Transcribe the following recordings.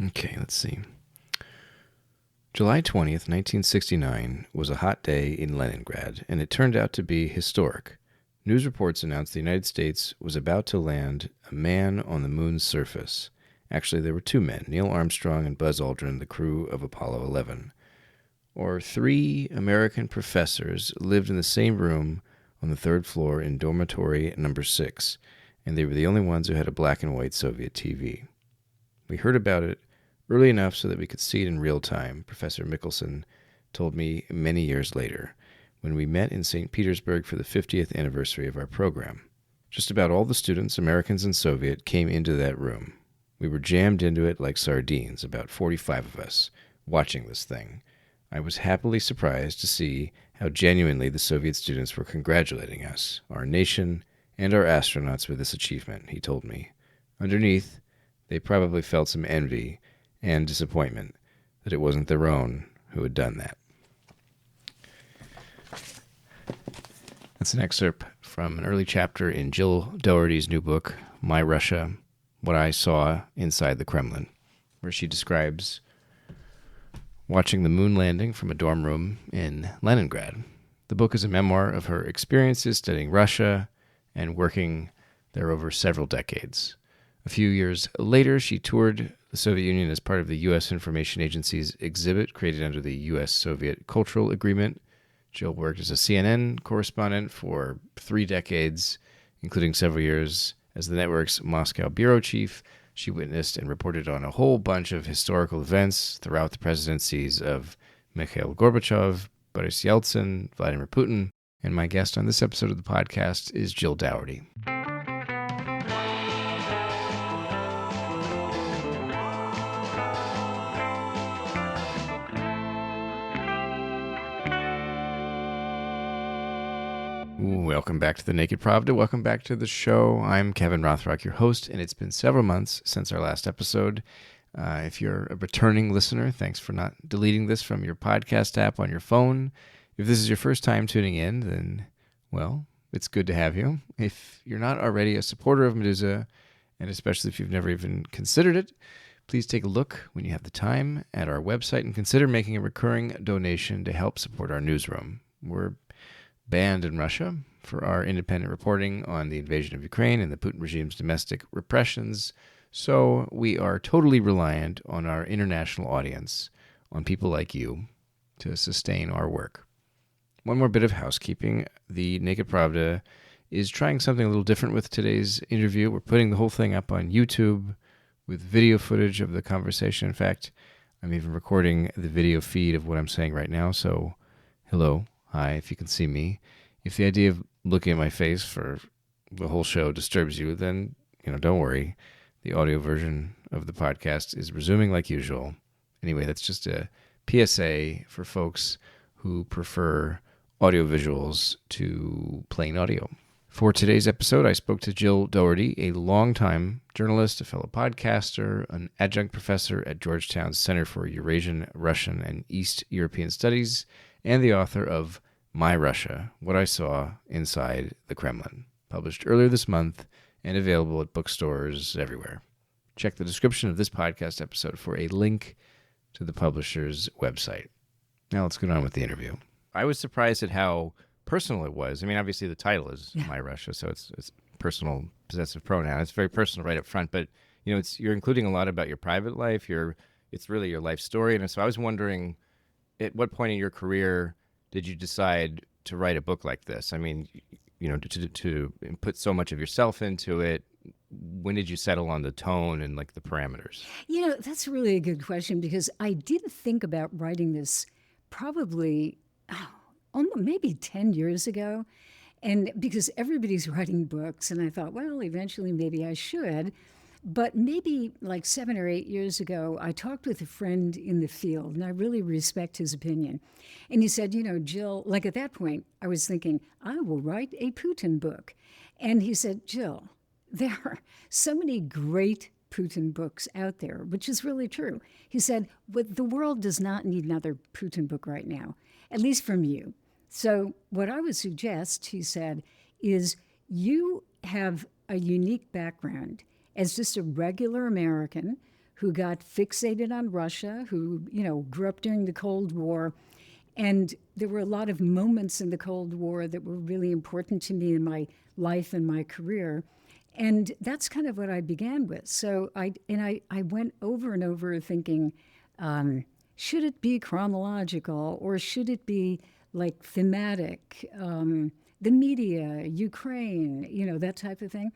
Okay, let's see. July 20th, 1969 was a hot day in Leningrad, and it turned out to be historic. News reports announced the United States was about to land a man on the moon's surface. Actually, there were two men, Neil Armstrong and Buzz Aldrin, the crew of Apollo 11. Or 3 American professors lived in the same room on the 3rd floor in dormitory number 6, and they were the only ones who had a black and white Soviet TV. We heard about it early enough so that we could see it in real time, Professor Mickelson told me many years later, when we met in St. Petersburg for the 50th anniversary of our program. Just about all the students, Americans and Soviet, came into that room. We were jammed into it like sardines, about 45 of us, watching this thing. I was happily surprised to see how genuinely the Soviet students were congratulating us, our nation, and our astronauts for this achievement, he told me. Underneath, they probably felt some envy and disappointment that it wasn't their own who had done that. That's an excerpt from an early chapter in Jill Dougherty's new book, My Russia, What I Saw Inside the Kremlin, where she describes watching the moon landing from a dorm room in Leningrad. The book is a memoir of her experiences studying Russia and working there over several decades. A few years later, she toured the Soviet Union as part of the U.S. Information Agency's exhibit created under the U.S.-Soviet Cultural Agreement. Jill worked as a CNN correspondent for 3 decades, including several years as the network's Moscow bureau chief. She witnessed and reported on a whole bunch of historical events throughout the presidencies of Mikhail Gorbachev, Boris Yeltsin, Vladimir Putin, and my guest on this episode of the podcast is Jill Dougherty. Welcome back to the Naked Pravda. Welcome back to the show. I'm Kevin Rothrock, your host, and it's been several months since our last episode. If you're a returning listener, thanks for not deleting this from your podcast app on your phone. If this is your first time tuning in, then, well, it's good to have you. If you're not already a supporter of Medusa, and especially if you've never even considered it, please take a look when you have the time at our website and consider making a recurring donation to help support our newsroom. We're banned in Russia for our independent reporting on the invasion of Ukraine and the Putin regime's domestic repressions, so we are totally reliant on our international audience, on people like you, to sustain our work. One more bit of housekeeping. The Naked Pravda is trying something a little different with today's interview. We're putting the whole thing up on YouTube with video footage of the conversation. In fact, I'm even recording the video feed of what I'm saying right now, so hello. Hi, if you can see me. If the idea of looking at my face for the whole show disturbs you, then, don't worry. The audio version of the podcast is resuming like usual. Anyway, that's just a PSA for folks who prefer audio visuals to plain audio. For today's episode, I spoke to Jill Dougherty, a longtime journalist, a fellow podcaster, an adjunct professor at Georgetown's Center for Eurasian, Russian, and East European Studies, and the author of My Russia, What I Saw Inside the Kremlin, published earlier this month and available at bookstores everywhere. Check the description of this podcast episode for a link to the publisher's website. Now let's get on with the interview. I was surprised at how personal it was. I mean, obviously the title is My Russia, so it's personal possessive pronoun. It's very personal right up front, but you're including a lot about your private life. It's really your life story, and so I was wondering, at what point in your career did you decide to write a book like this? I mean, to put so much of yourself into it. When did you settle on the tone and the parameters? That's really a good question, because I did think about writing this probably maybe 10 years ago. And because everybody's writing books, and I thought, well, eventually maybe I should. But maybe 7 or 8 years ago, I talked with a friend in the field, and I really respect his opinion. And he said, Jill, at that point, I was thinking, I will write a Putin book. And he said, Jill, there are so many great Putin books out there, which is really true. He said, but the world does not need another Putin book right now, at least from you. So what I would suggest, he said, is you have a unique background as just a regular American who got fixated on Russia, who, grew up during the Cold War. And there were a lot of moments in the Cold War that were really important to me in my life and my career. And that's kind of what I began with. So I went over and over thinking, should it be chronological or should it be like thematic? The media, Ukraine, that type of thing.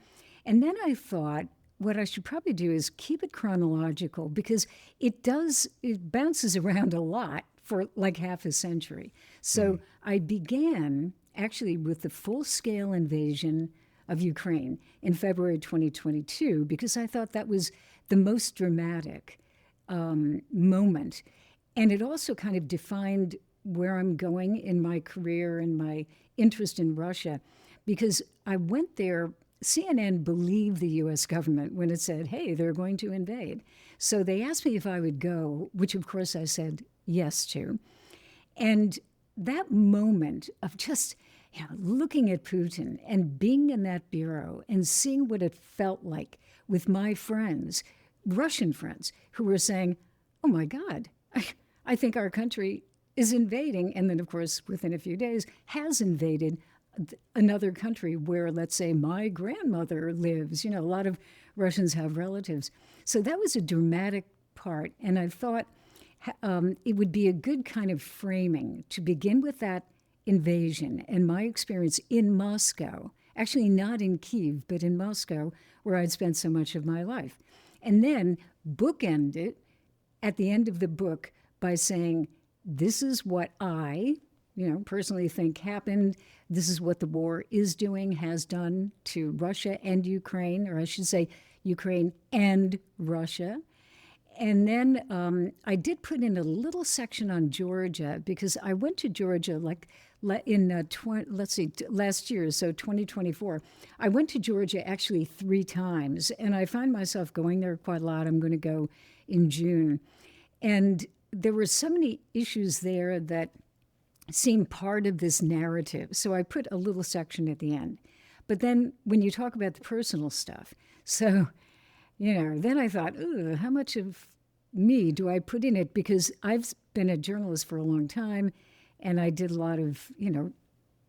And then I thought, what I should probably do is keep it chronological because it bounces around a lot for like half a century. So I began actually with the full-scale invasion of Ukraine in February 2022 because I thought that was the most dramatic moment. And it also kind of defined where I'm going in my career and my interest in Russia because I went there. CNN believed the U.S. government when it said, hey, they're going to invade. So they asked me if I would go, which of course I said yes to. And that moment of just looking at Putin and being in that bureau and seeing what it felt like with my friends, Russian friends, who were saying, oh my God, I think our country is invading. And then, of course, within a few days, has invaded another country where, let's say, my grandmother lives. A lot of Russians have relatives. So that was a dramatic part. And I thought it would be a good kind of framing to begin with that invasion and my experience in Moscow, actually not in Kyiv, but in Moscow, where I'd spent so much of my life. And then bookend it at the end of the book by saying, this is what I, personally think happened. This is what the war is doing, has done to Russia and Ukraine, or I should say Ukraine and Russia. And then I did put in a little section on Georgia because I went to Georgia last year, so 2024. I went to Georgia actually 3 times, and I find myself going there quite a lot. I'm going to go in June. And there were so many issues there that seem part of this narrative. So I put a little section at the end. But then when you talk about the personal stuff, so, then I thought, ooh, how much of me do I put in it? Because I've been a journalist for a long time and I did a lot of,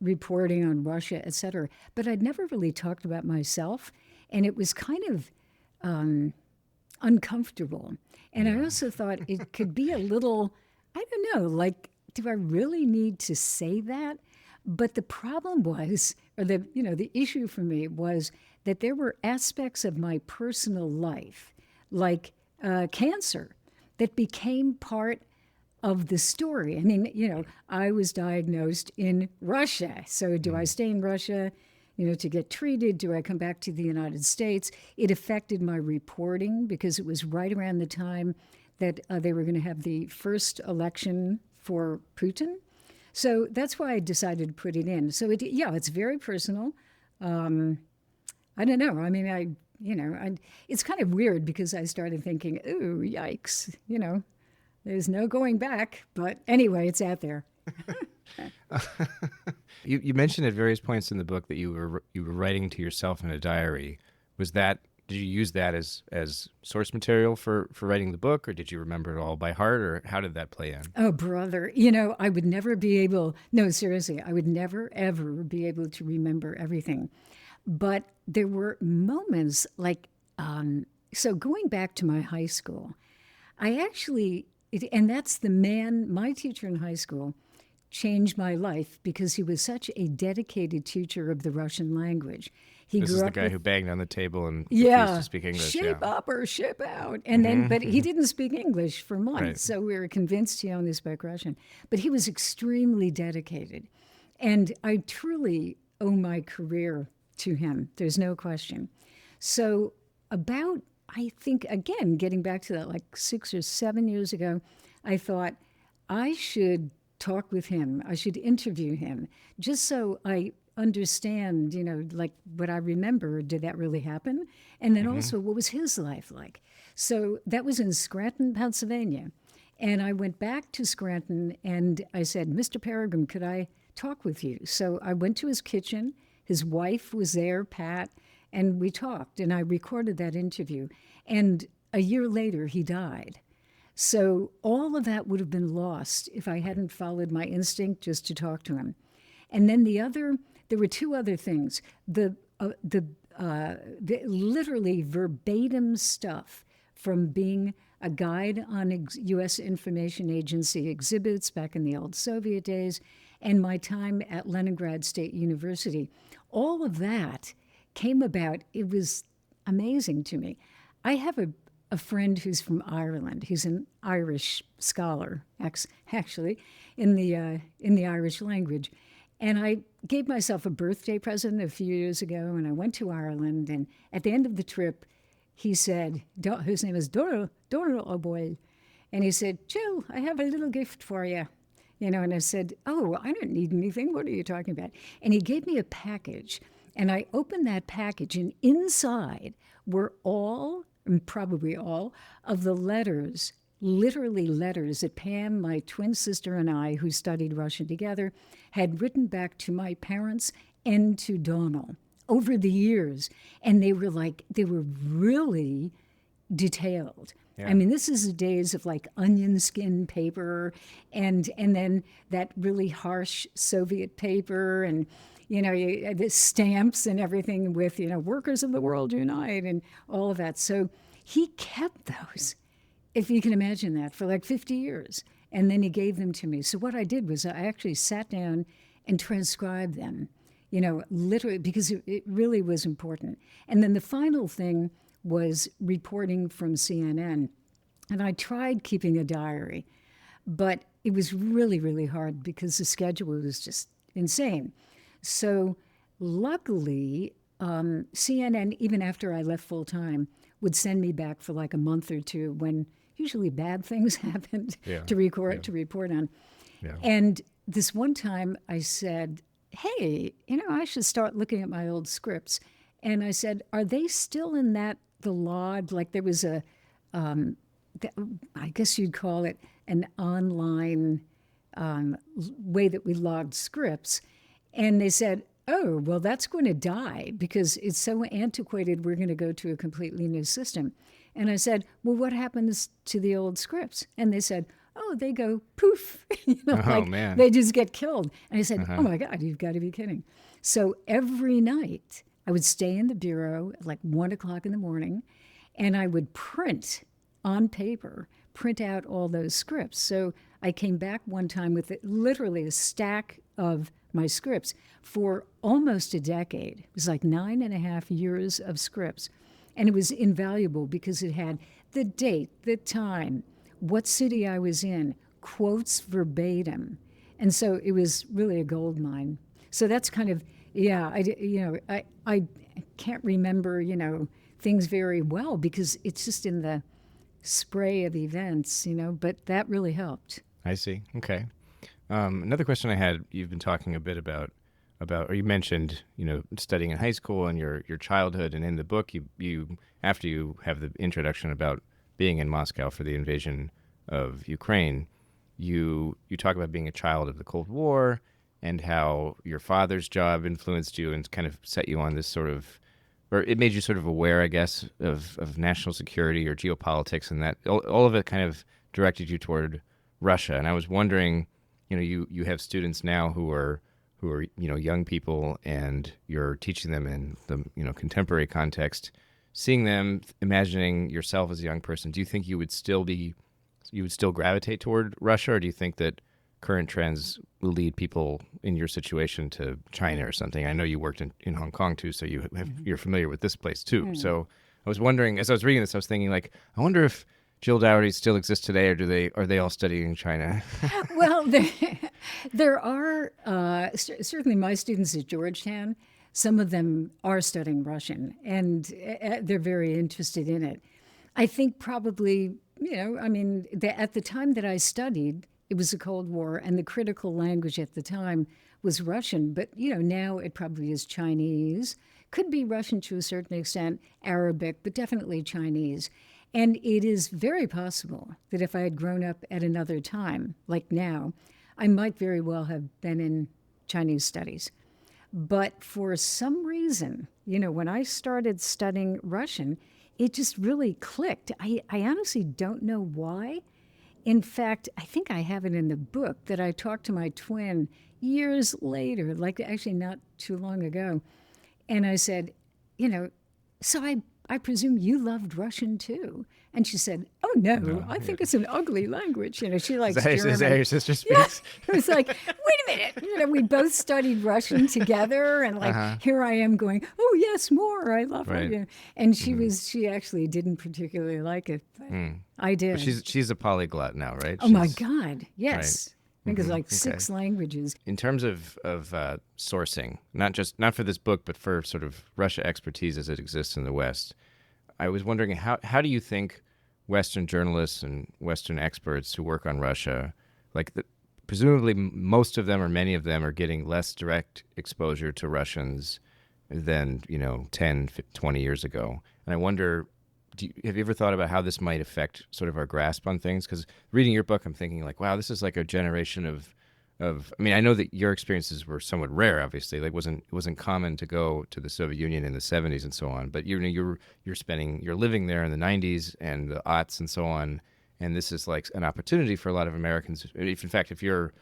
reporting on Russia, et cetera. But I'd never really talked about myself. And it was kind of uncomfortable. And I also thought it could be a little, I don't know, like, do I really need to say that? But the problem was, or the issue for me was that there were aspects of my personal life, like cancer, that became part of the story. I mean, I was diagnosed in Russia. So do I stay in Russia, to get treated? Do I come back to the United States? It affected my reporting because it was right around the time that they were going to have the first election for Putin. So that's why I decided to put it in. So it's very personal. I don't know. I mean, it's kind of weird because I started thinking, ooh, yikes, there's no going back. But anyway, it's out there. You mentioned at various points in the book that you were writing to yourself in a diary. Did you use that as source material for writing the book, or did you remember it all by heart, or how did that play in? Oh, brother, I would never be able, no, seriously, I would never, ever be able to remember everything. But there were moments like, so going back to my high school, and that's my teacher in high school changed my life because he was such a dedicated teacher of the Russian language. This is the guy who banged on the table and refused to speak English. Ship up or ship out. And then, but he didn't speak English for months. Right. So we were convinced he only spoke Russian. But he was extremely dedicated. And I truly owe my career to him. There's no question. So I think, again, getting back to that like 6 or 7 years ago, I thought I should talk with him. I should interview him just so I understand, like what I remember, did that really happen? And then also, what was his life like? So that was in Scranton, Pennsylvania. And I went back to Scranton and I said, Mr. Peregrine, could I talk with you? So I went to his kitchen. His wife was there, Pat, and we talked. And I recorded that interview. And a year later, he died. So all of that would have been lost if I hadn't followed my instinct just to talk to him. And then there were two other things. The literally verbatim stuff from being a guide on U.S. Information Agency exhibits back in the old Soviet days and my time at Leningrad State University. All of that came about. It was amazing to me. I have a friend who's from Ireland. He's an Irish scholar, actually, in the Irish language. And I gave myself a birthday present a few years ago, and I went to Ireland. And at the end of the trip, he said, his name is Donal O'Boyle, and he said, Jill, I have a little gift for you. And I said, oh, I don't need anything. What are you talking about? And he gave me a package, and I opened that package, and inside were probably all, of the letters, literally letters that Pam, my twin sister, and I, who studied Russian together, had written back to my parents and to Donal over the years. And they were really detailed. Yeah. I mean, this is the days of like onion skin paper and then that really harsh Soviet paper and, the stamps and everything with, workers of the world unite and all of that. So he kept those, if you can imagine that, for like 50 years. And then he gave them to me. So what I did was I actually sat down and transcribed them, literally, because it really was important. And then the final thing was reporting from CNN. And I tried keeping a diary, but it was really, really hard because the schedule was just insane. So luckily, CNN, even after I left full time, would send me back for like a month or two when usually bad things happened to report on. Yeah. And this one time I said, hey, I should start looking at my old scripts. And I said, are they still in the log? Like there was I guess you'd call it an online way that we logged scripts. And they said, oh, well, that's going to die because it's so antiquated, we're going to go to a completely new system. And I said, well, what happens to the old scripts? And they said, oh, they go poof. Man. They just get killed. And I said, oh, my God, you've got to be kidding. So every night I would stay in the bureau at like 1 o'clock in the morning, and I would print on paper, print out all those scripts. So I came back one time with literally a stack of my scripts for almost a decade. It was like 9.5 years of scripts. And it was invaluable because it had the date, the time, what city I was in, quotes verbatim. And so it was really a gold mine. So that's kind of, I can't remember, things very well because it's just in the spray of events, but that really helped. I see. Okay. Another question I had, you've been talking a bit about, or you mentioned, studying in high school and your childhood, and in the book, you after you have the introduction about being in Moscow for the invasion of Ukraine, you talk about being a child of the Cold War and how your father's job influenced you and kind of set you on this sort of, or it made you sort of aware, I guess, of national security or geopolitics, and that all of it kind of directed you toward Russia. And I was wondering, you have students now who are young people, and you're teaching them in the contemporary context, seeing them, imagining yourself as a young person. Do you think you would still gravitate toward Russia, or do you think that current trends will lead people in your situation to China or something? I know you worked in Hong Kong too, so you're familiar with this place too. Mm. So I was wondering, as I was reading this, I was thinking, like, I wonder if Jill Dougherty still exists today, or are they all studying in China? Well, there are certainly my students at Georgetown. Some of them are studying Russian, and they're very interested in it. I think probably, at the time that I studied, it was the Cold War, and the critical language at the time was Russian. But, now it probably is Chinese. Could be Russian to a certain extent, Arabic, but definitely Chinese. And it is very possible that if I had grown up at another time, like now, I might very well have been in Chinese studies. But for some reason, when I started studying Russian, it just really clicked. I honestly don't know why. In fact, I think I have it in the book that I talked to my twin years later, like actually not too long ago. And I said, you know, so I presume you loved Russian too. And she said, oh no, No, I yeah. think it's an ugly language. You know, she Is likes that, is that how German. your sister Yeah. speaks? It was like, wait a minute. You know, we both studied Russian together. And like, Uh-huh. here I am going, oh yes, more. I love it. Right. You know. And Hmm. she actually didn't particularly like it, but Mm. I But did. she's a polyglot now, right? Oh my She's God. right. Yes. I think it's like Okay. 6 languages. In terms of sourcing, not for this book, but for sort of Russia expertise as it exists in the West, I was wondering how do you think Western journalists and Western experts who work on Russia, presumably most of them or many of them are getting less direct exposure to Russians than 10, 20 years ago, and I wonder. Have you ever thought about how this might affect sort of our grasp on things? Because reading your book, I'm thinking like, wow, this is like a generation of. I mean, I know that your experiences were somewhat rare. Obviously, like it wasn't common to go to the Soviet Union in the '70s and so on. But you're living there in the '90s and the aughts and so on. And this is like an opportunity for a lot of Americans. If in fact, if you're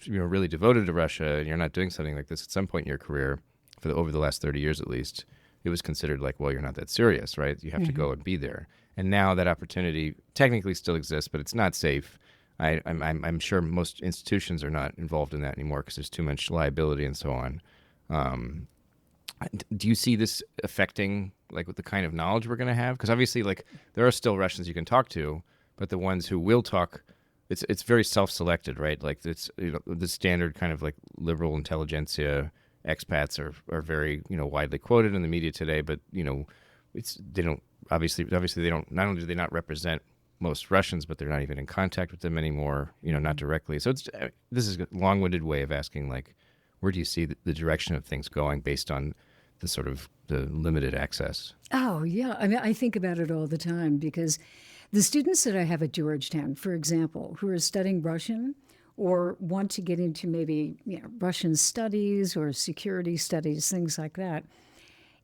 really devoted to Russia and you're not doing something like this at some point in your career, over the last 30 years at least, it was considered like, well, you're not that serious, right? You have to go and be there. And now that opportunity technically still exists, but it's not safe. I'm sure most institutions are not involved in that anymore because there's too much liability and so on. Um, do you see this affecting like with the kind of knowledge we're going to have? Because obviously, like there are still Russians you can talk to, but the ones who will talk, it's very self-selected, right? Like it's the standard kind of like liberal intelligentsia expats are very widely quoted in the media today, but it's they don't obviously they don't, not only do they not represent most Russians, but they're not even in contact with them anymore, not directly. So this is a long-winded way of asking like, where do you see the direction of things going based on the sort of the limited access? Oh, yeah. I mean, I think about it all the time because the students that I have at Georgetown, for example, who are studying Russian or want to get into maybe Russian studies or security studies, things like that,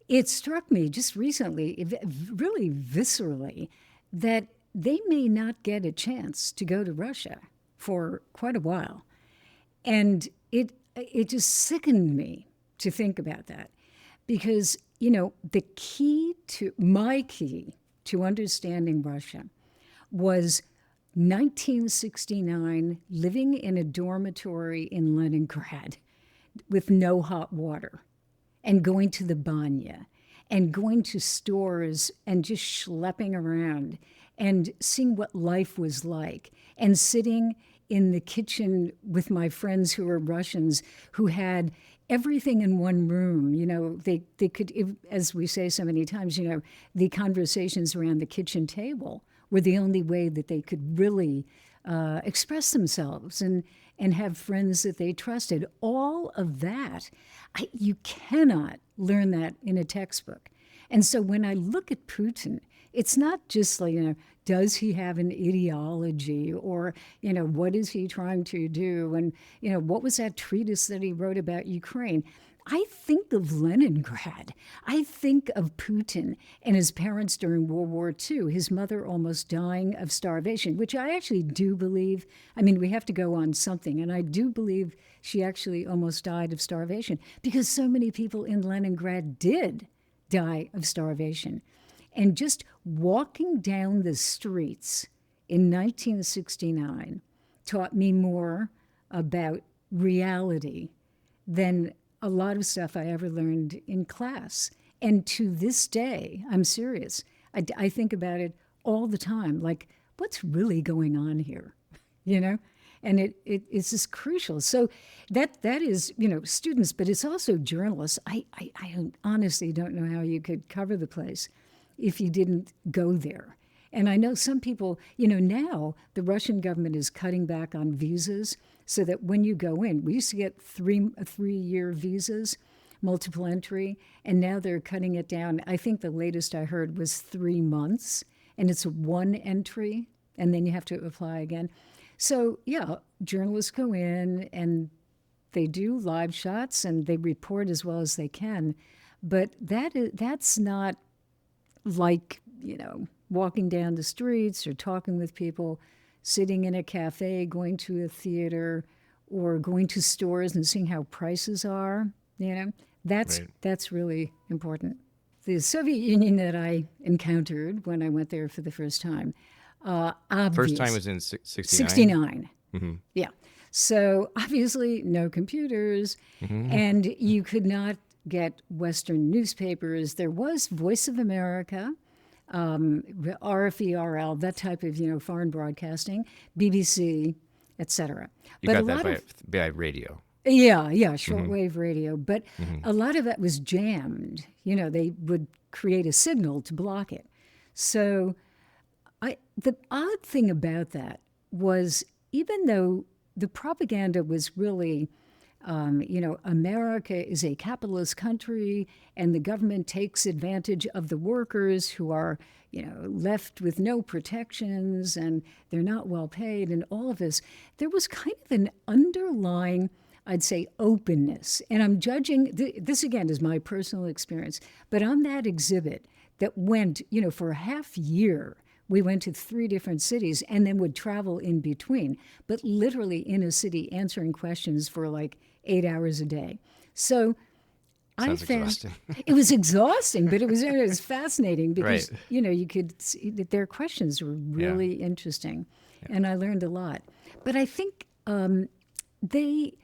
it struck me just recently, really viscerally, that they may not get a chance to go to Russia for quite a while. And it just sickened me to think about that because, my key to understanding Russia was 1969 living in a dormitory in Leningrad with no hot water and going to the banya and going to stores and just schlepping around and seeing what life was like and sitting in the kitchen with my friends who were Russians who had everything in one room. They could, as we say so many times, the conversations around the kitchen table were the only way that they could really express themselves and have friends that they trusted. All of that, you cannot learn that in a textbook. And so when I look at Putin, it's not just like, does he have an ideology or, what is he trying to do? And, what was that treatise that he wrote about Ukraine? I think of Leningrad. I think of Putin and his parents during World War II, his mother almost dying of starvation, which I actually do believe. I mean, we have to go on something. And I do believe she actually almost died of starvation because so many people in Leningrad did die of starvation. And just walking down the streets in 1969 taught me more about reality than a lot of stuff I ever learned in class. And to this day, I'm serious. I think about it all the time. Like, what's really going on here? And it's just crucial. So that is, students, but it's also journalists. I honestly don't know how you could cover the place if you didn't go there. And I know some people, now the Russian government is cutting back on visas so that when you go in, we used to get 3-year visas, multiple entry, and now they're cutting it down. I think the latest I heard was 3 months, and it's one entry, and then you have to apply again. So, yeah, journalists go in and they do live shots and they report as well as they can. But that's not like walking down the streets or talking with people, sitting in a cafe, going to a theater, or going to stores and seeing how prices are. That's Right. that's really important. The Soviet Union that I encountered when I went there for the first time, First time obvious was in 69? 69. Yeah. So obviously, no computers, and you could not get Western newspapers. There was Voice of America, RFE/RL, that type of foreign broadcasting, BBC, etc. You But a got that lot of by radio. yeah, shortwave radio. But a lot of that was jammed. They would create a signal to block it. So the odd thing about that was, even though the propaganda was really, America is a capitalist country and the government takes advantage of the workers who are, left with no protections and they're not well paid and all of this, there was kind of an underlying, I'd say, openness. And I'm judging, this again is my personal experience, but on that exhibit that went, for a half year, we went to 3 different cities and then would travel in between, but literally in a city answering questions for like 8 hours a day. So Sounds I found exhausting. it was exhausting, but it was fascinating because, Right. you could see that their questions were really interesting. And I learned a lot. But I think they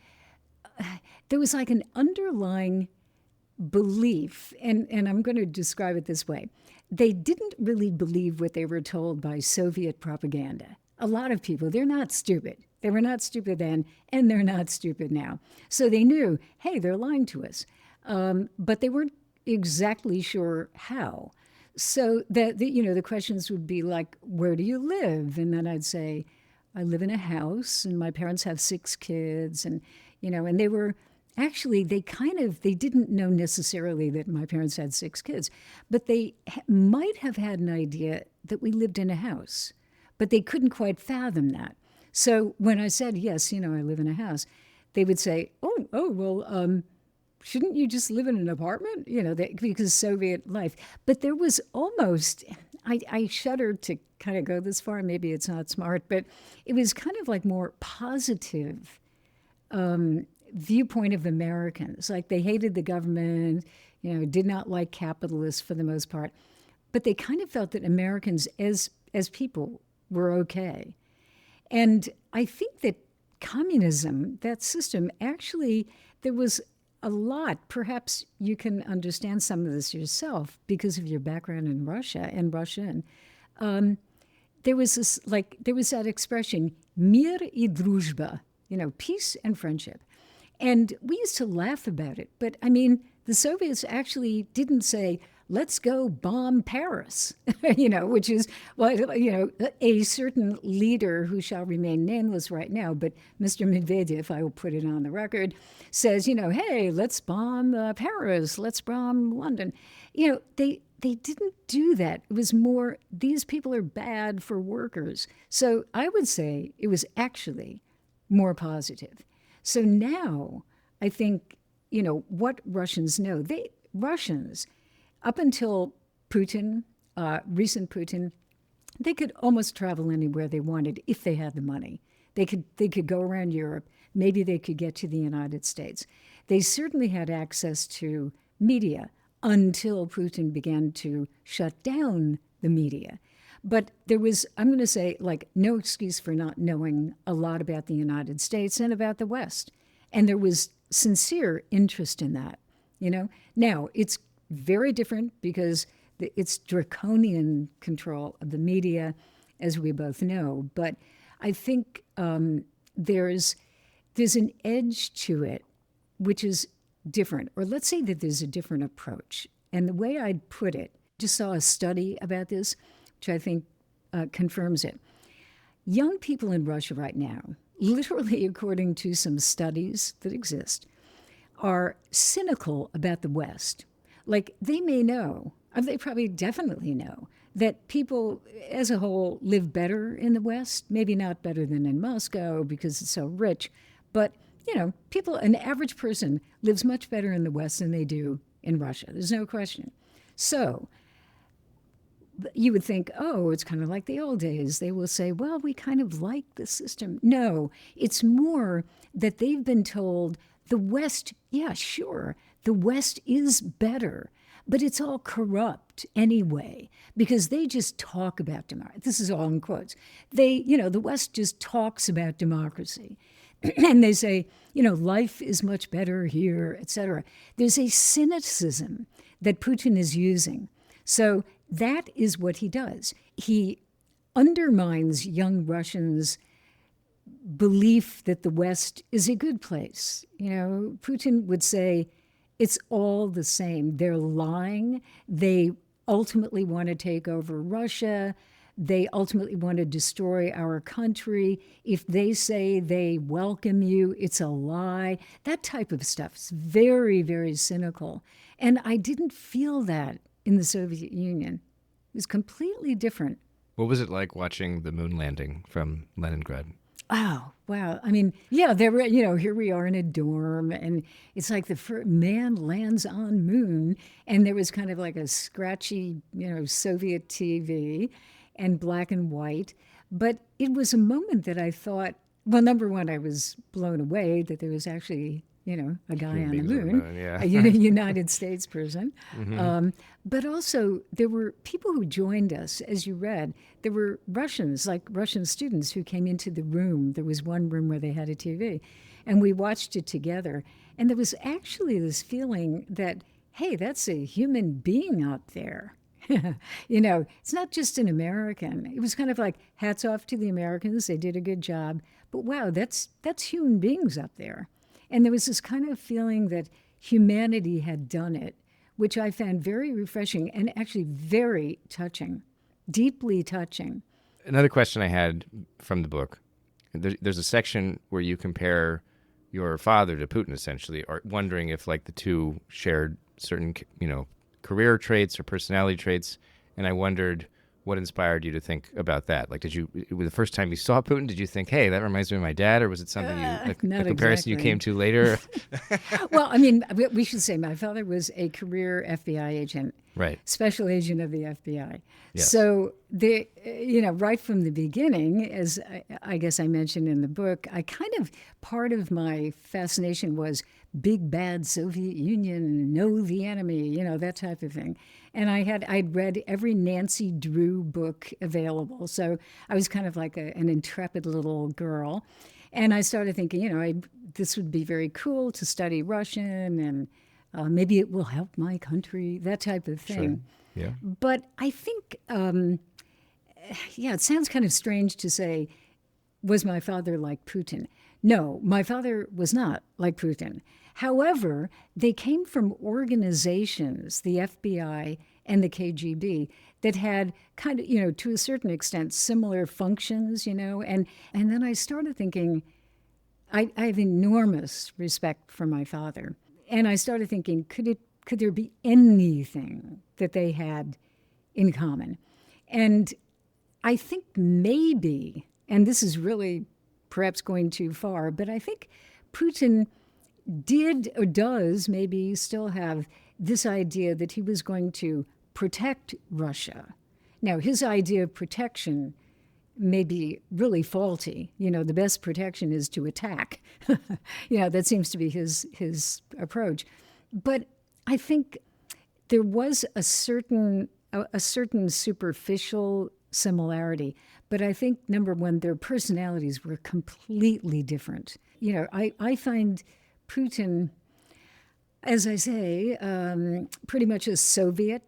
there was like an underlying belief, and I'm going to describe it this way. They didn't really believe what they were told by Soviet propaganda. A lot of people, they're not stupid. They were not stupid then, and they're not stupid now. So they knew, hey, they're lying to us. But they weren't exactly sure how. So the questions would be like, where do you live? And then I'd say, I live in a house, and my parents have 6 kids, and and they were actually they didn't know necessarily that my parents had 6 kids, but they might have had an idea that we lived in a house, but they couldn't quite fathom that. So when I said, yes, I live in a house, they would say, oh, well, shouldn't you just live in an apartment? Because Soviet life. But there was almost, I shudder to kind of go this far. Maybe it's not smart, but it was kind of like more positive viewpoint of Americans. Like they hated the government, did not like capitalists for the most part, but they kind of felt that Americans as people were okay. And I think that communism, that system, actually, there was a lot. Perhaps you can understand some of this yourself because of your background in Russia and Russian. There was that expression, mir и дружба, peace and friendship. And we used to laugh about it. But I mean, the Soviets actually didn't say, let's go bomb Paris, which is, a certain leader who shall remain nameless right now, but Mr. Medvedev, I will put it on the record, says, hey, let's bomb Paris, let's bomb London. They didn't do that. It was more, these people are bad for workers. So I would say it was actually more positive. So now I think, what Russians know, Russians, up until Putin, recent Putin, they could almost travel anywhere they wanted if they had the money. They could go around Europe. Maybe they could get to the United States. They certainly had access to media until Putin began to shut down the media. But there was, I'm going to say, like, no excuse for not knowing a lot about the United States and about the West. And there was sincere interest in that, Now, it's very different because it's draconian control of the media, as we both know. But I think there's an edge to it, which is different. Or let's say that there's a different approach. And the way I'd put it, just saw a study about this, which I think confirms it. Young people in Russia right now, literally according to some studies that exist, are cynical about the West. Like they may know, or they probably definitely know, that people as a whole live better in the West, maybe not better than in Moscow because it's so rich, but people, an average person lives much better in the West than they do in Russia. There's no question. So you would think, oh, it's kind of like the old days. They will say, well, we kind of like the system. No, it's more that they've been told the West, yeah, sure, the West is better, but it's all corrupt anyway because they just talk about democracy. This is all in quotes. The West just talks about democracy. And they say, life is much better here, et cetera. There's a cynicism that Putin is using. So that is what he does. He undermines young Russians' belief that the West is a good place. Putin would say, it's all the same. They're lying. They ultimately want to take over Russia. They ultimately want to destroy our country. If they say they welcome you, it's a lie. That type of stuff is very, very cynical. And I didn't feel that in the Soviet Union. It was completely different. What was it like watching the moon landing from Leningrad? Oh, wow. I mean, yeah, there were, here we are in a dorm, and it's like the first man lands on moon, and there was kind of like a scratchy, Soviet TV and black and white. But it was a moment that I thought, well, number one, I was blown away that there was actually, a guy on the moon, yeah. a United States person. Mm-hmm. But also, there were people who joined us, as you read. There were Russians, like Russian students, who came into the room. There was one room where they had a TV, and we watched it together. And there was actually this feeling that, hey, that's a human being out there. It's not just an American. It was kind of like hats off to the Americans. They did a good job. But wow, that's human beings up there. And there was this kind of feeling that humanity had done it, which I found very refreshing and actually very touching, deeply touching. Another question I had from the book, there's a section where you compare your father to Putin, essentially, or wondering if like the two shared certain, career traits or personality traits. And I wondered what inspired you to think about that. Like, the first time you saw Putin, did you think, hey, that reminds me of my dad, or was it something a comparison you came to later? Well, I mean, we should say my father was a career FBI agent, right? Special agent of the FBI. Yes. So right from the beginning, as I guess I mentioned in the book, part of my fascination was big bad Soviet Union, know the enemy, that type of thing. And I'd read every Nancy Drew book available. So I was kind of like an intrepid little girl. And I started thinking, this would be very cool to study Russian, and maybe it will help my country, that type of thing. Sure. Yeah. But I think, it sounds kind of strange to say, was my father like Putin? No, my father was not like Putin. However, they came from organizations, the FBI and the KGB, that had kind of, to a certain extent, similar functions, and then I started thinking, I have enormous respect for my father. And I started thinking, could there be anything that they had in common? And I think maybe, and this is really perhaps going too far, but I think Putin did or does maybe still have this idea that he was going to protect Russia. Now, his idea of protection may be really faulty. The best protection is to attack. That seems to be his approach. But I think there was a certain superficial similarity. But I think, number one, their personalities were completely different. I find Putin, as I say, pretty much a Soviet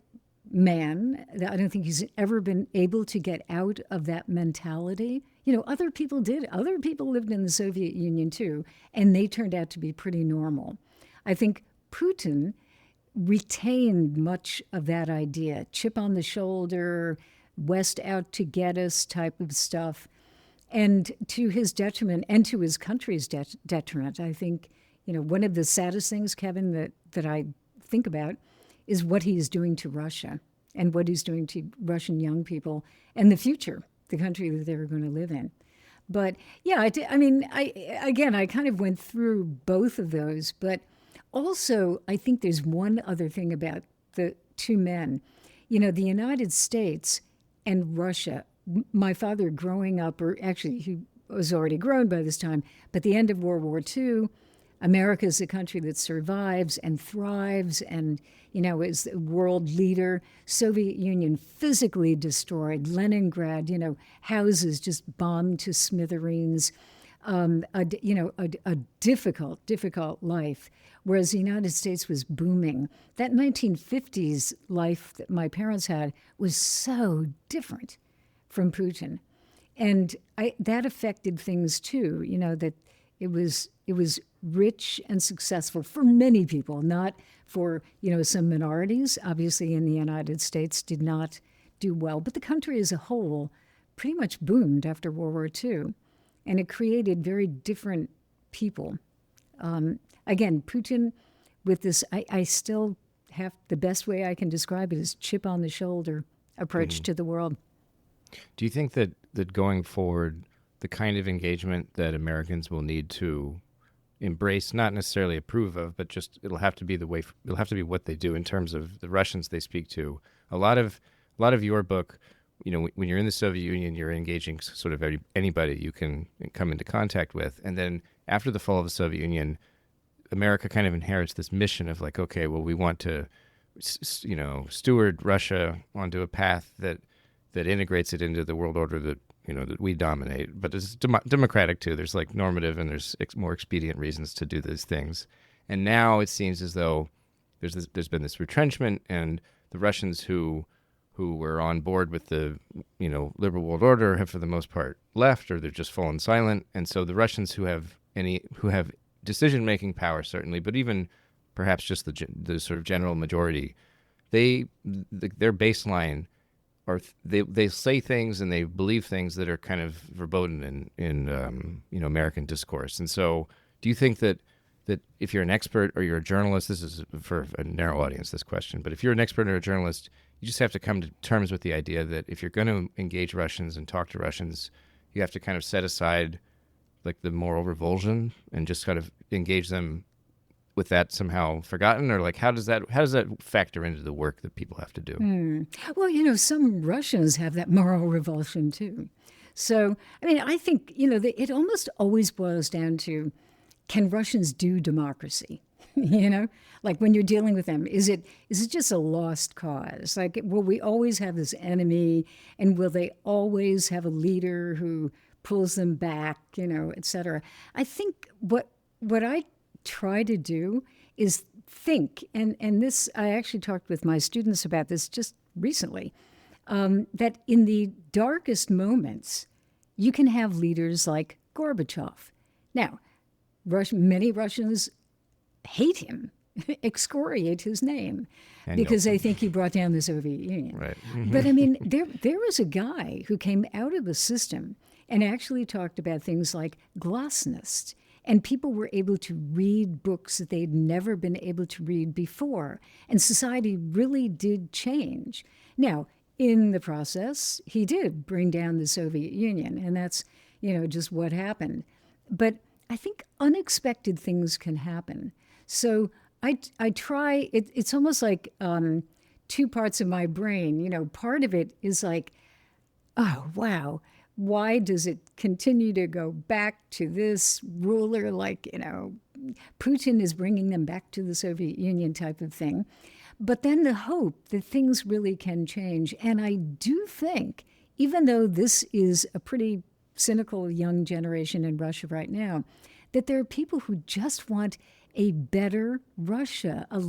man. I don't think he's ever been able to get out of that mentality. Other people did. Other people lived in the Soviet Union too, and they turned out to be pretty normal. I think Putin retained much of that idea, chip on the shoulder, West out to get us type of stuff. And to his detriment and to his country's detriment, I think, one of the saddest things, Kevin, that I think about is what he's doing to Russia and what he's doing to Russian young people and the future, the country that they're going to live in. But yeah, I kind of went through both of those. But also, I think there's one other thing about the two men. the United States and Russia, my father growing up, or actually he was already grown by this time, but the end of World War II, America is a country that survives and thrives and, is a world leader. Soviet Union physically destroyed. Leningrad, houses just bombed to smithereens. A difficult life, whereas the United States was booming. That 1950s life that my parents had was so different from Putin. And that affected things too, that it was rich and successful for many people, not for, some minorities, obviously in the United States did not do well. But the country as a whole pretty much boomed after World War II. And it created very different people. Again, Putin with this, I still have, the best way I can describe it is chip on the shoulder approach to the world. Do you think that going forward, the kind of engagement that Americans will need to embrace, not necessarily approve of, but just it'll have to be what they do in terms of the Russians they speak to? A lot of your book, when you're in the Soviet Union, you're engaging sort of anybody you can come into contact with. And then after the fall of the Soviet Union, America kind of inherits this mission of like, okay, well, we want to, steward Russia onto a path that integrates it into the world order that we dominate. But it's democratic too. There's like normative and there's more expedient reasons to do these things. And now it seems as though there's been this retrenchment, and the Russians who were on board with the liberal world order have for the most part left, or they're just fallen silent. And so the Russians who have decision making power, certainly, but even perhaps just the sort of general majority, their baseline are they say things and they believe things that are kind of verboten in American discourse. And so do you think that if you're an expert or you're a journalist, this is for a narrow audience, this question, but if you're an expert or a journalist, you just have to come to terms with the idea that if you're going to engage Russians and talk to Russians, you have to kind of set aside like the moral revulsion and just kind of engage them with that somehow forgotten? Or like how does that factor into the work that people have to do? Well, some Russians have that moral revulsion too. So, I think, it almost always boils down to, can Russians do democracy? Like when you're dealing with them, is it just a lost cause? Like, will we always have this enemy, and will they always have a leader who pulls them back, et cetera? I think what I try to do is think, and this, I actually talked with my students about this just recently, that in the darkest moments, you can have leaders like Gorbachev. Now, many Russians hate him, excoriate his name, because they think he brought down the Soviet Union. Right. But there was a guy who came out of the system and actually talked about things like glasnost, and people were able to read books that they'd never been able to read before, and society really did change. Now, in the process, he did bring down the Soviet Union, and that's just what happened. But I think unexpected things can happen. So I try, it's almost like two parts of my brain. Part of it is like, oh, wow, why does it continue to go back to this ruler? Like, Putin is bringing them back to the Soviet Union type of thing. But then the hope that things really can change. And I do think, even though this is a pretty cynical young generation in Russia right now, that there are people who just want a better Russia, a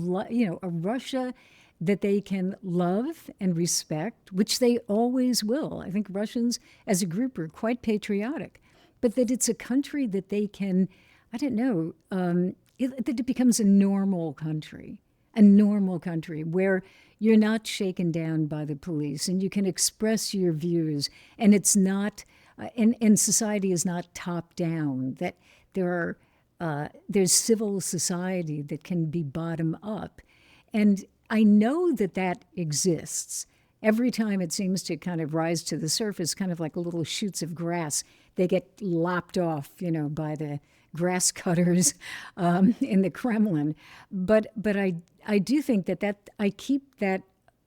Russia that they can love and respect, which they always will. I think Russians as a group are quite patriotic, but that it's a country that they can, that it becomes a normal country where you're not shaken down by the police and you can express your views, and it's not, and society is not top down, that there's civil society that can be bottom up. And I know that exists. Every time it seems to kind of rise to the surface, kind of like little shoots of grass, they get lopped off, by the grass cutters in the Kremlin. But I do think that I keep that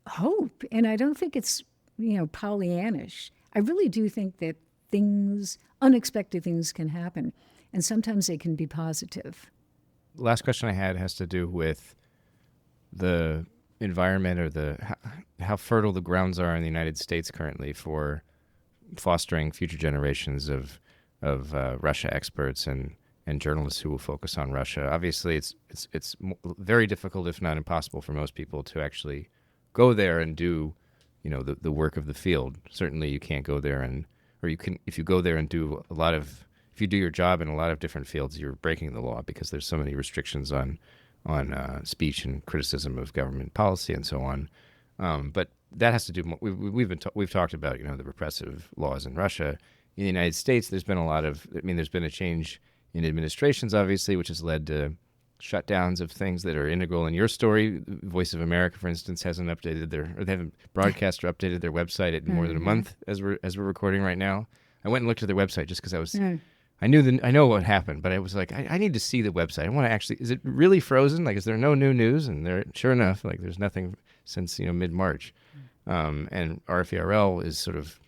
hope, and I don't think it's Pollyannish. I really do think that unexpected things, can happen, and sometimes they can be positive. Last question I had has to do with the environment, or how fertile the grounds are in the United States currently for fostering future generations of Russia experts and journalists who will focus on Russia. Obviously, it's very difficult, if not impossible, for most people to actually go there and do, the work of the field. Certainly, you can't go there or you can, if you go there and do if you do your job in a lot of different fields, you're breaking the law because there's so many restrictions on speech and criticism of government policy and so on. But that has to do. We've talked about the repressive laws in Russia. In the United States, there's been there's been a change in administrations, obviously, which has led to shutdowns of things that are integral in your story. Voice of America, for instance, hasn't updated they haven't broadcast or updated their website in more than a month as we're recording right now. I went and looked at their website just because I know what happened, but I was like, I need to see the website. I want to actually, is it really frozen? Like, is there no new news? And sure enough, like, there's nothing since, mid-March. And RFERL is sort of,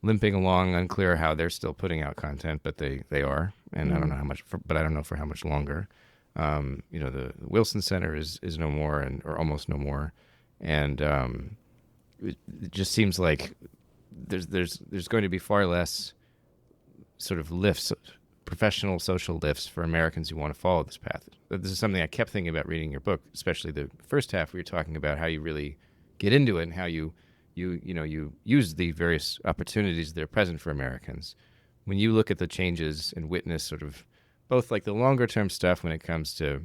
limping along, unclear how they're still putting out content, but they are. And I don't know how much, but I don't know for how much longer. The Wilson Center is no more, or almost no more. And it just seems like there's going to be far less sort of lifts, professional social lifts for Americans who want to follow this path. This is something I kept thinking about reading your book, especially the first half where you're talking about how you really get into it and how you use the various opportunities that are present for Americans. When you look at the changes and witness sort of both like the longer term stuff when it comes to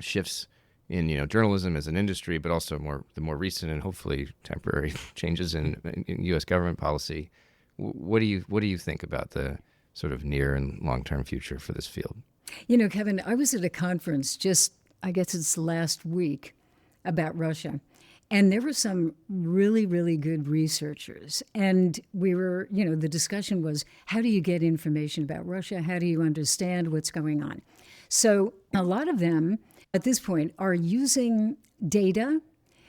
shifts in journalism as an industry, but also the more recent and hopefully temporary changes in U.S. government policy, what do you think about the sort of near and long term future for this field? Kevin, I was at a conference I guess it's last week, about Russia. And there were some really, really good researchers. And the discussion was, how do you get information about Russia? How do you understand what's going on? So a lot of them at this point are using data.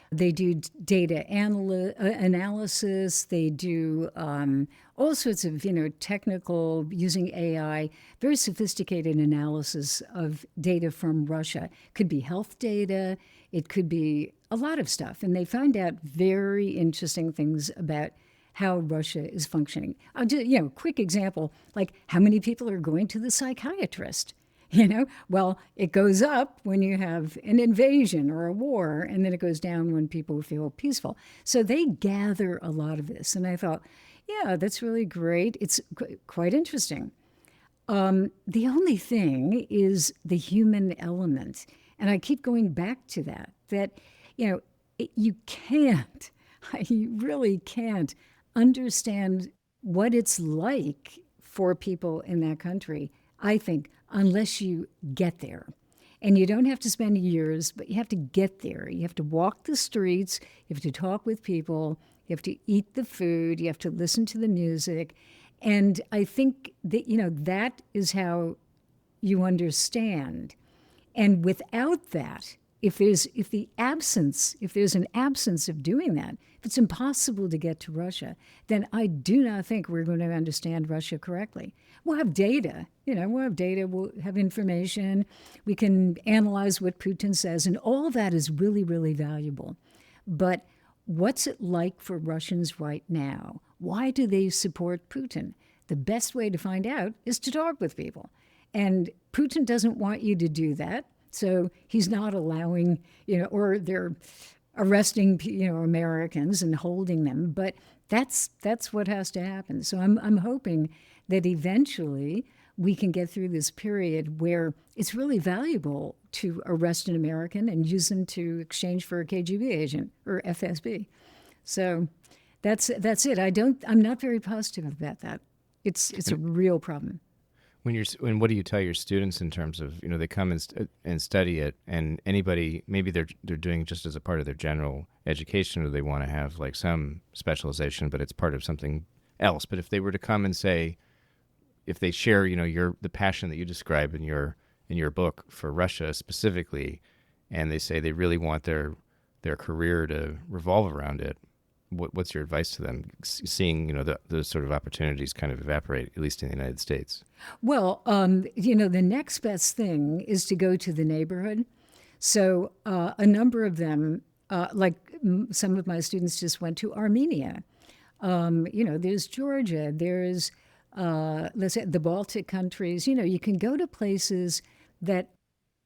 They do data analysis. They do all sorts of, technical, using AI, very sophisticated analysis of data from Russia. Could be health data. It could be a lot of stuff. And they find out very interesting things about how Russia is functioning. I'll do, quick example, like how many people are going to the psychiatrist? Well, it goes up when you have an invasion or a war, and then it goes down when people feel peaceful. So they gather a lot of this. And I thought, yeah, that's really great. It's quite interesting. The only thing is the human element. And I keep going back to that you can't, you really can't understand what it's like for people in that country, I think, unless you get there. And you don't have to spend years, but you have to get there. You have to walk the streets, you have to talk with people, you have to eat the food, you have to listen to the music. And I think that, that is how you understand. And without that, if there's an absence of doing that, if it's impossible to get to Russia, then I do not think we're going to understand Russia correctly. We'll have data, we'll have information, we can analyze what Putin says, and all that is really, really valuable. But what's it like for Russians right now? Why do they support Putin? The best way to find out is to talk with people. And Putin doesn't want you to do that. So he's not allowing, or they're arresting, Americans and holding them. But that's what has to happen. So I'm hoping that eventually we can get through this period where it's really valuable to arrest an American and use them to exchange for a KGB agent or FSB. So that's it. I'm not very positive about that. It's a real problem. And what do you tell your students in terms of, they come and study it, and anybody, maybe they're doing just as a part of their general education, or they want to have like some specialization, but it's part of something else. But if they were to come and say, if they share, the passion that you describe in your book for Russia specifically, and they say they really want their their career to revolve around it, what's your advice to them, seeing those sort of opportunities kind of evaporate, at least in the United States? Well, the next best thing is to go to the neighborhood. So a number of them, some of my students just went to Armenia. There's Georgia, there's, let's say, the Baltic countries. You can go to places that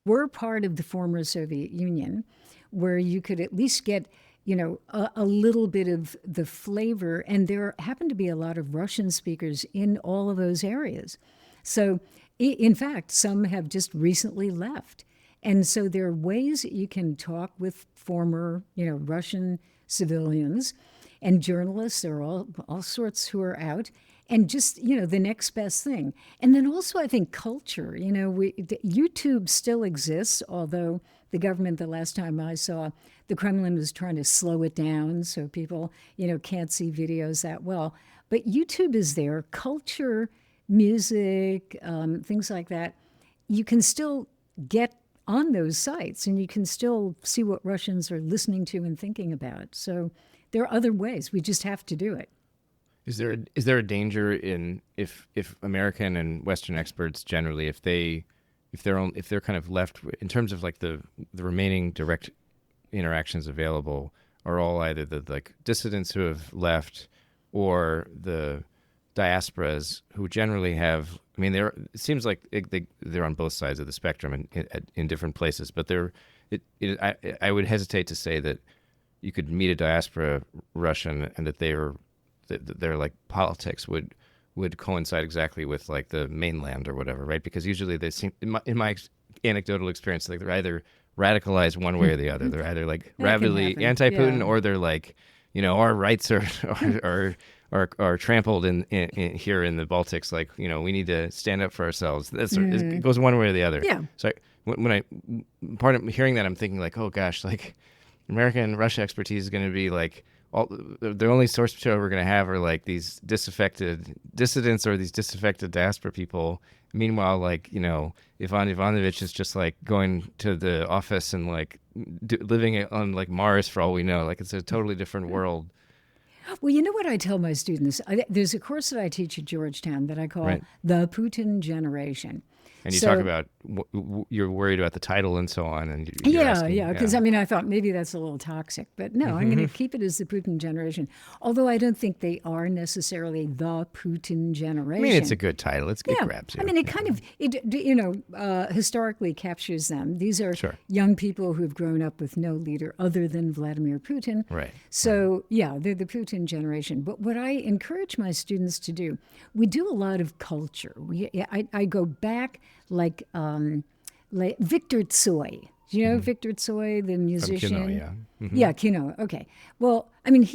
were part of the former Soviet Union, where you could at least get, a little bit of the flavor. And there happen to be a lot of Russian speakers in all of those areas. So, in fact, some have just recently left. And so there are ways that you can talk with former, Russian civilians and journalists. There are all sorts who are out. And just, the next best thing. And then also, I think culture. YouTube still exists, although the government, the last time I saw, the Kremlin was trying to slow it down so people, can't see videos that well. But YouTube is there. Culture, music, things like that. You can still get on those sites, and you can still see what Russians are listening to and thinking about. So there are other ways. We just have to do it. Is there a danger in if American and Western experts generally, if they're kind of left in terms of like the remaining direct interactions available are all either the like dissidents who have left or the diasporas who generally have, I mean, it seems like they're on both sides of the spectrum in different places, but I would hesitate to say that you could meet a diaspora Russian and that their like politics would coincide exactly with like the mainland or whatever, right? Because usually they seem, in my anecdotal experience, like they're either radicalized one way or the other. They're either like rabidly anti-Putin, or they're like, our rights are trampled in here in the Baltics. Like, we need to stand up for ourselves. It goes one way or the other. Yeah. So part of hearing that, I'm thinking like, oh gosh, like American and Russia expertise is going to be like, the only source material we're going to have are like these disaffected dissidents or these disaffected diaspora people. Meanwhile, like, Ivan Ivanovich is just like going to the office and like living on like Mars for all we know. Like it's a totally different world. Well, you know what I tell my students? There's a course that I teach at Georgetown that I call the Putin generation. And you talk about you're worried about the title and so on. And because I thought maybe that's a little toxic, but no, I'm going to keep it as the Putin generation. Although I don't think they are necessarily the Putin generation. I mean, it's a good title. It grabs you. I mean, it kind of historically captures them. These are young people who've grown up with no leader other than Vladimir Putin. Right. So they're the Putin generation. But what I encourage my students to do, we do a lot of culture. I go back. Like Victor Tsoi. Do you know Victor Tsoi, the musician? From Kino, yeah. Mm-hmm. Yeah, Kino. Okay. Well, I mean,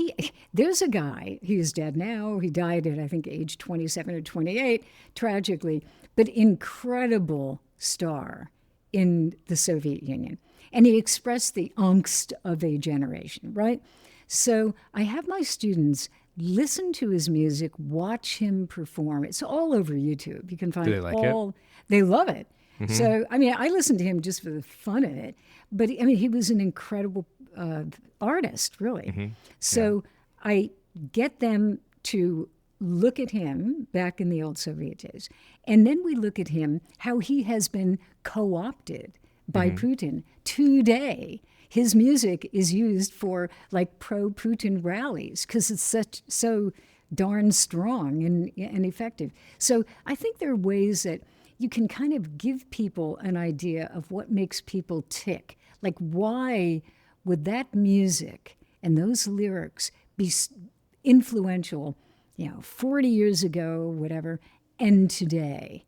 there's a guy, he is dead now. He died at, I think, age 27 or 28, tragically, but incredible star in the Soviet Union. And he expressed the angst of a generation, right? So I have my students listen to his music, watch him perform. It's all over YouTube. You can find Do they like it? They love it. Mm-hmm. So, I mean, I listened to him just for the fun of it. But, I mean, he was an incredible artist, really. Mm-hmm. So I get them to look at him back in the old Soviet days. And then we look at him, how he has been co-opted by Putin today. His music is used for like pro-Putin rallies because it's so darn strong and effective. So I think there are ways that you can kind of give people an idea of what makes people tick. Like, why would that music and those lyrics be influential, 40 years ago, whatever, and today?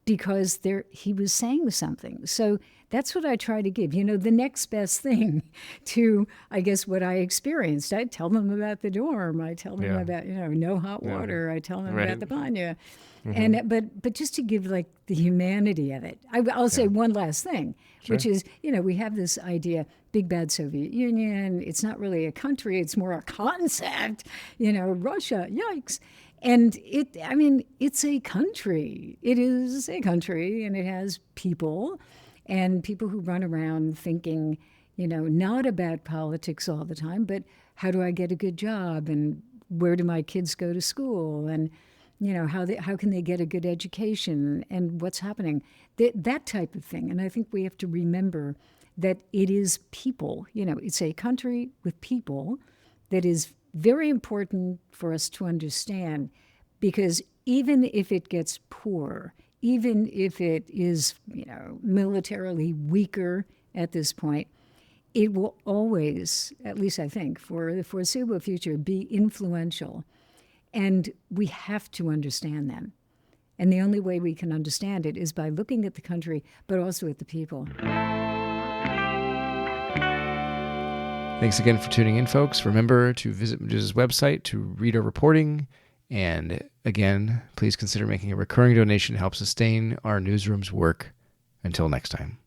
Because he was saying something. So that's what I try to give. The next best thing to, I guess, what I experienced. I tell them about the dorm. I tell them about, no hot water. I tell them about the banya. And but just to give like the humanity of it. I'll say one last thing, which is, we have this idea, big bad Soviet Union. It's not really a country. It's more a concept. Russia, yikes. And it's a country. It is a country, and it has people, and people who run around thinking, not about politics all the time, but how do I get a good job, and where do my kids go to school, and how can they get a good education, and what's happening, that type of thing. And I think we have to remember that it is people. It's a country with people that is very important for us to understand, because even if it gets poor, even if it is, militarily weaker at this point, it will always, at least I think, for the foreseeable future, be influential. And we have to understand them. And the only way we can understand it is by looking at the country, but also at the people. Thanks again for tuning in, folks. Remember to visit Medusa's website to read our reporting. And again, please consider making a recurring donation to help sustain our newsroom's work. Until next time.